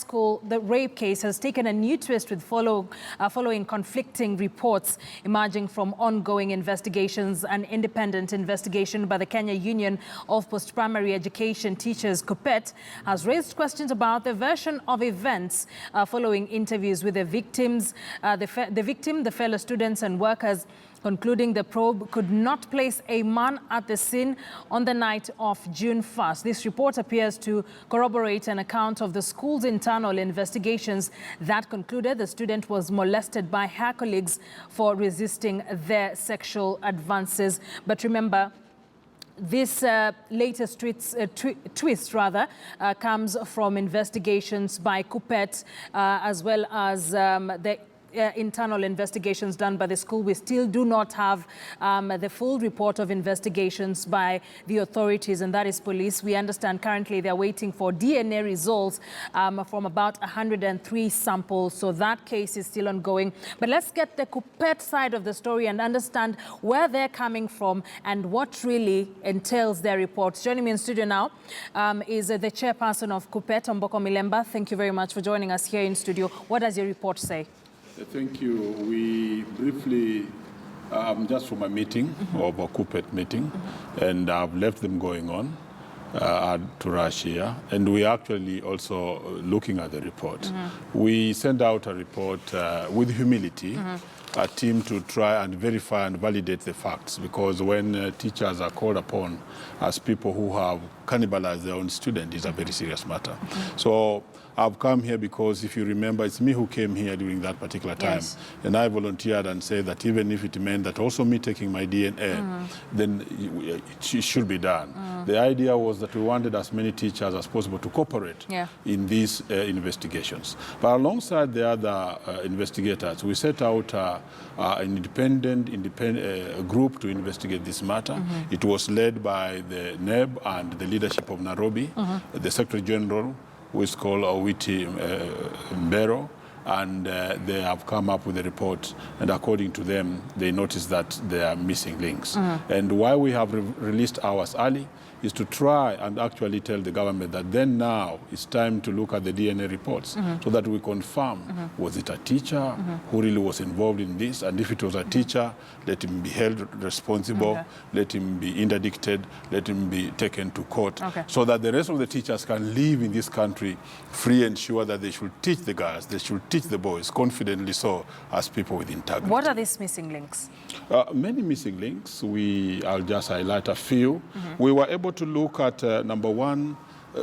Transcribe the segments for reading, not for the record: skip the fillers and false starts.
School, the rape case has taken a new twist with following conflicting reports emerging from ongoing investigations. An independent investigation by the Kenya Union of Post-Primary Education Teachers, KUPPET, has raised questions about the version of events following interviews with the victims, the fellow students and workers, concluding the probe could not place a man at the scene on the night of June 1st. This report appears to corroborate an account of the school's internal investigations that concluded the student was molested by her colleagues for resisting their sexual advances. But remember, this latest twist comes from investigations by KUPPET as well as the internal investigations done by the school. We still do not have the full report of investigations by the authorities, and that is police. We understand currently they're waiting for DNA results from about 103 samples, so that case is still ongoing. But let's get the KUPPET side of the story and understand where they're coming from and what really entails their reports. Joining me in studio now is the chairperson of KUPPET, Omboko Milemba. Thank you very much for joining us here in studio. What does your report say? Thank you. We briefly, just from a meeting, of a KUPPET meeting, and I've left them going on to rush here. And we're actually also looking at the report. We send out a report with humility, a team to try and verify and validate the facts, because when teachers are called upon as people who have cannibalized their own student, it's a very serious matter. So I've come here because, if you remember, it's me who came here during that particular time. Yes. And I volunteered and said that even if it meant that also me taking my DNA, then it should be done. The idea was that we wanted as many teachers as possible to cooperate in these investigations. But alongside the other investigators, we set out an independent group to investigate this matter. It was led by the NEB and the leadership of Nairobi, the Secretary General, who is called Owiti Mbero, and they have come up with a report, and according to them, they noticed that there are missing links. And why we have released ours early is to try and actually tell the government that then now it's time to look at the DNA reports so that we confirm, was it a teacher who really was involved in this? And if it was a teacher, let him be held responsible, let him be interdicted, let him be taken to court, so that the rest of the teachers can live in this country free and sure that they should teach the girls, they should teach the boys, confidently so, as people with integrity. What are these missing links? Many missing links. I'll just highlight a few. We were able to look at, number one,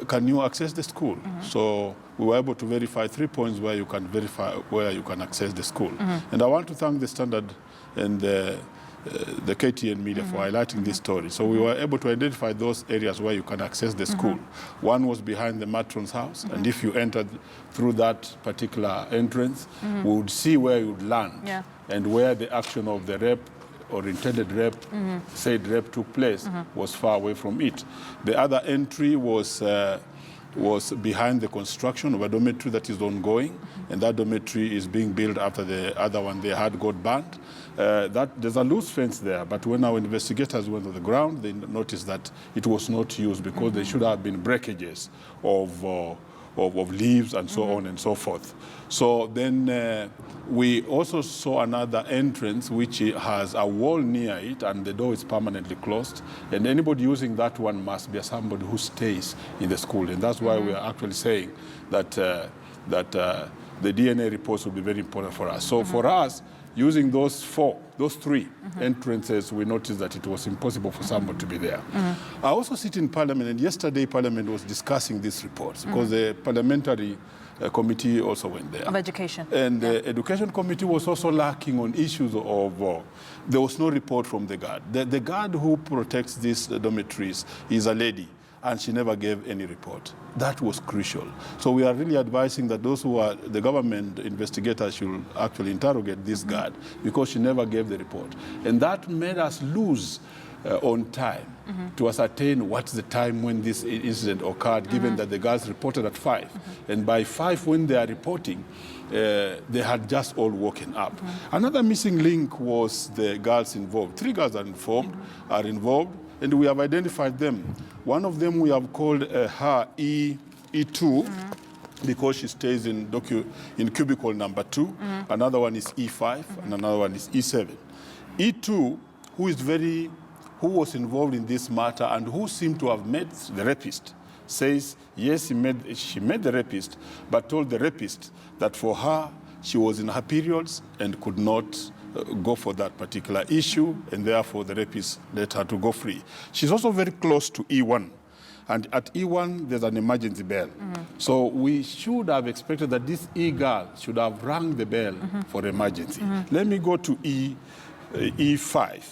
can you access the school? So we were able to verify 3 points where you can access the school. And I want to thank the Standard and the KTN media for highlighting this story. So we were able to identify those areas where you can access the school. One was behind the matron's house, and if you entered through that particular entrance, we would see where you would land and where the action of the rape or intended rape, said rape, took place was far away from it. The other entry was behind the construction of a dormitory that is ongoing, and that dormitory is being built after the other one they had got burnt. There's a loose fence there, but when our investigators went on the ground, they noticed that it was not used because there should have been breakages of leaves and so on and so forth. So then we also saw another entrance which has a wall near it, and the door is permanently closed, and anybody using that one must be somebody who stays in the school, and that's why we are actually saying that the DNA reports will be very important for us. So for us, using those three entrances, we noticed that it was impossible for someone to be there. I also sit in Parliament, and yesterday Parliament was discussing these reports because the parliamentary committee also went there. Of education. And the education committee was also lacking on issues of, there was no report from the guard. The guard who protects these dormitories is a lady, and she never gave any report. That was crucial. So we are really advising that those who are the government investigators should actually interrogate this guard, because she never gave the report. And that made us lose on time to ascertain what's the time when this incident occurred, given that the girls reported at 5. And by 5, when they are reporting, they had just all woken up. Another missing link was the girls involved. 3 girls are involved, and we have identified them. One of them we have called her E2, because she stays in cubicle number 2. Another one is E5, and another one is E7. E2, who was involved in this matter and who seemed to have met the rapist, says yes, she met the rapist, but told the rapist that for her, she was in her periods and could not go for that particular issue, and therefore the rapist let her to go free. She's also very close to E1. And at E1, there's an emergency bell. So we should have expected that this E girl should have rang the bell for emergency. Let me go to E5.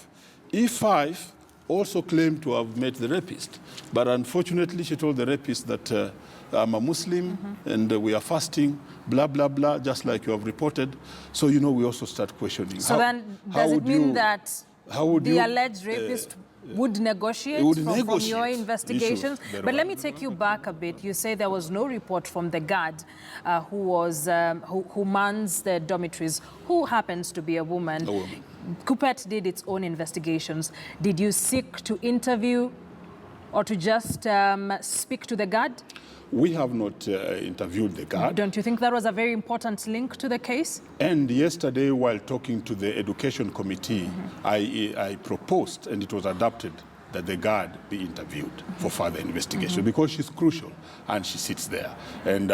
E5 also claimed to have met the rapist, but unfortunately she told the rapist that I'm a Muslim and we are fasting, blah, blah, blah, just like you have reported. So, we also start questioning. So then, does it mean that the alleged rapist would negotiate from your investigations? But let me take you back a bit. You say there was no report from the guard who mans the dormitories, who happens to be a woman. KUPPET did its own investigations. Did you seek to interview or to just speak to the guard? We have not interviewed the guard. Don't you think that was a very important link to the case? And yesterday, while talking to the Education Committee, I proposed, and it was adopted, that the guard be interviewed for further investigation because she's crucial and she sits there. And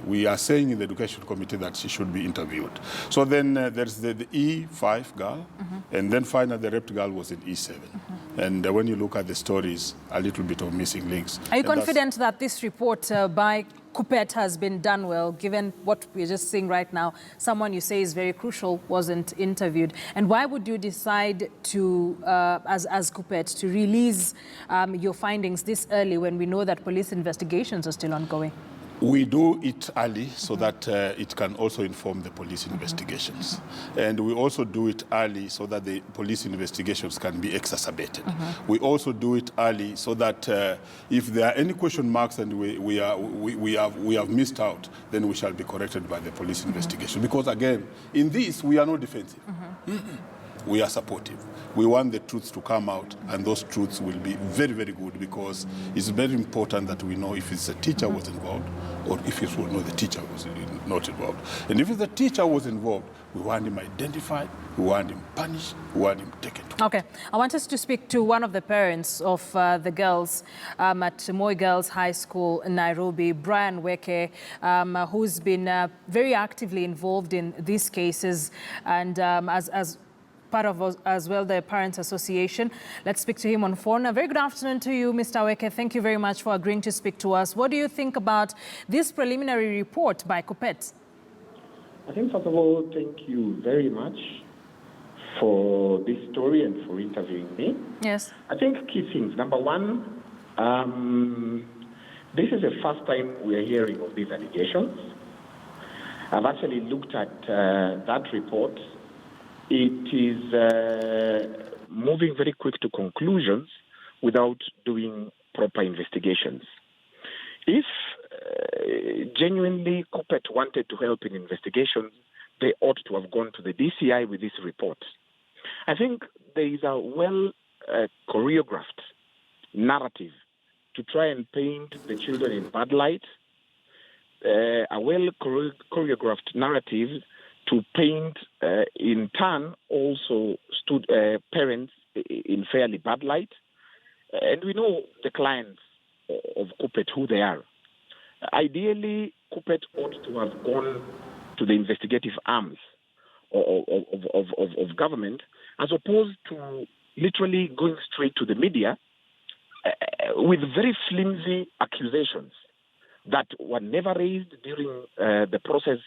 we are saying in the Education Committee that she should be interviewed. So then there's the E5 girl, and then finally the raped girl was in E7. And when you look at the stories, a little bit of missing links. Are you confident that this report by KUPPET has been done well, given what we're just seeing right now? Someone you say is very crucial wasn't interviewed. And why would you decide to, as KUPPET, to release your findings this early when we know that police investigations are still ongoing? We do it early so that it can also inform the police investigations. And we also do it early so that the police investigations can be exacerbated. We also do it early so that if there are any question marks and we have missed out, then we shall be corrected by the police investigation. Because again, in this, we are not defensive. We are supportive. We want the truths to come out, and those truths will be very, very good, because it's very important that we know if it's a teacher was involved or if it was not the teacher was not involved. And if the teacher was involved, we want him identified, we want him punished, we want him taken to. Okay, I want us to speak to one of the parents of the girls at Moi Girls High School in Nairobi, Brian Weke, who's been very actively involved in these cases, and as part of as well the Parents Association. Let's speak to him on phone. A very good afternoon to you, Mr. Weke. Thank you very much for agreeing to speak to us. What do you think about this preliminary report by KUPPET? I think, first of all, thank you very much for this story and for interviewing me. Yes. I think key things. Number one, this is the first time we are hearing of these allegations. I've actually looked at that report. It is moving very quick to conclusions without doing proper investigations. If genuinely KUPPET wanted to help in investigations, they ought to have gone to the DCI with this report. I think there is a well-choreographed narrative to try and paint the children in bad light, a well-choreographed narrative to paint, in turn, also parents in fairly bad light. And we know the clients of KUPPET, who they are. Ideally, KUPPET ought to have gone to the investigative arms of government, as opposed to literally going straight to the media with very flimsy accusations that were never raised during the process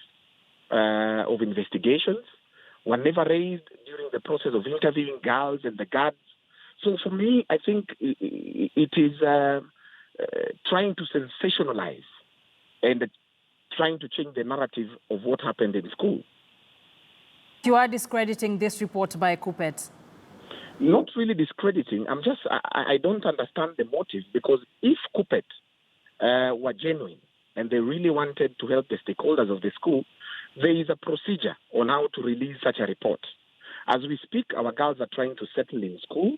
of investigations, were never raised during the process of interviewing girls and the guards. So for me, I think it is trying to sensationalize and trying to change the narrative of what happened in school. You are discrediting this report by KUPPET? Not really discrediting. I don't understand the motive, because if KUPPET were genuine and they really wanted to help the stakeholders of the school, there is a procedure on how to release such a report. As we speak, our girls are trying to settle in school.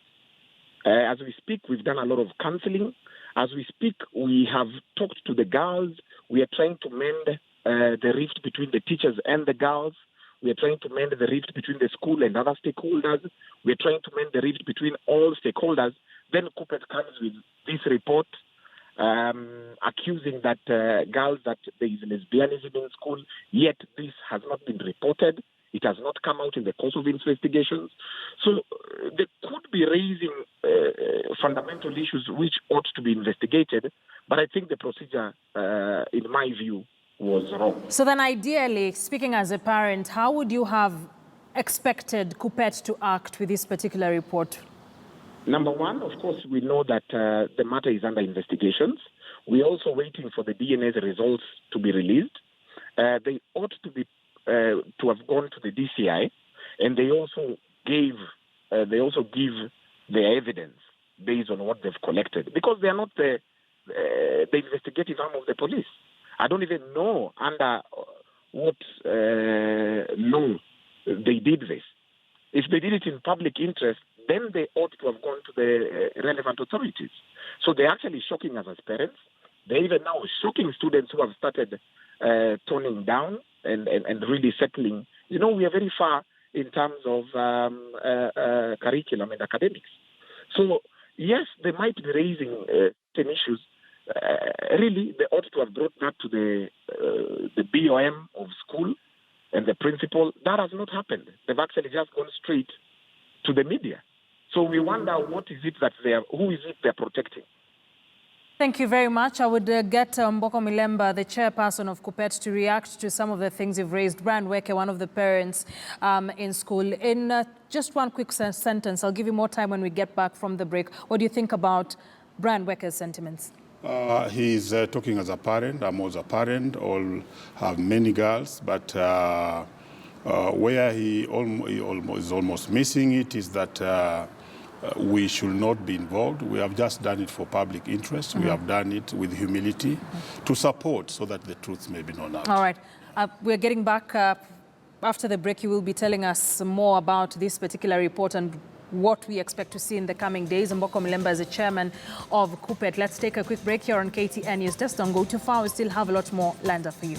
As we speak, we've done a lot of counseling. As we speak, we have talked to the girls We are trying to mend the rift between the teachers and the girls. We are trying to mend the rift between the school and other stakeholders. We are trying to mend the rift between all stakeholders. Then KUPPET comes with this report accusing that girls that there is lesbianism in school, yet this has not been reported. It has not come out in the course of investigations. So they could be raising fundamental issues which ought to be investigated, but I think the procedure, in my view, was wrong. So then ideally, speaking as a parent, how would you have expected KUPPET to act with this particular report? Number one, of course, we know that the matter is under investigations. We're also waiting for the DNA results to be released. They ought to be to have gone to the DCI, and they also give their evidence based on what they've collected, because they are not the investigative arm of the police. I don't even know under what law they did this. If they did it in public interest, then they ought to have gone to the relevant authorities. So they're actually shocking us as parents. They're even now shocking students who have started toning down and really settling. You know, we are very far in terms of curriculum and academics. So, yes, they might be raising 10 issues. Really, they ought to have brought that to the BOM of school and the principal. That has not happened. They've actually just gone straight to the media. So we wonder what is it that who is it they're protecting? Thank you very much. I would get Mboko Milemba, the chairperson of KUPPET, to react to some of the things you've raised. Brian Weke, one of the parents in school. In just one quick sentence, I'll give you more time when we get back from the break. What do you think about Brian Weke's sentiments? He's talking as a parent. I'm also a parent. All have many girls, but where he is almost missing it is that we should not be involved. We have just done it for public interest. We have done it with humility to support so that the truth may be known out. All right. We're getting back after the break. You will be telling us more about this particular report and what we expect to see in the coming days. Mboko Milemba is the chairman of KUPPET. Let's take a quick break here on KTN News. Just don't go too far. We still have a lot more lined up for you.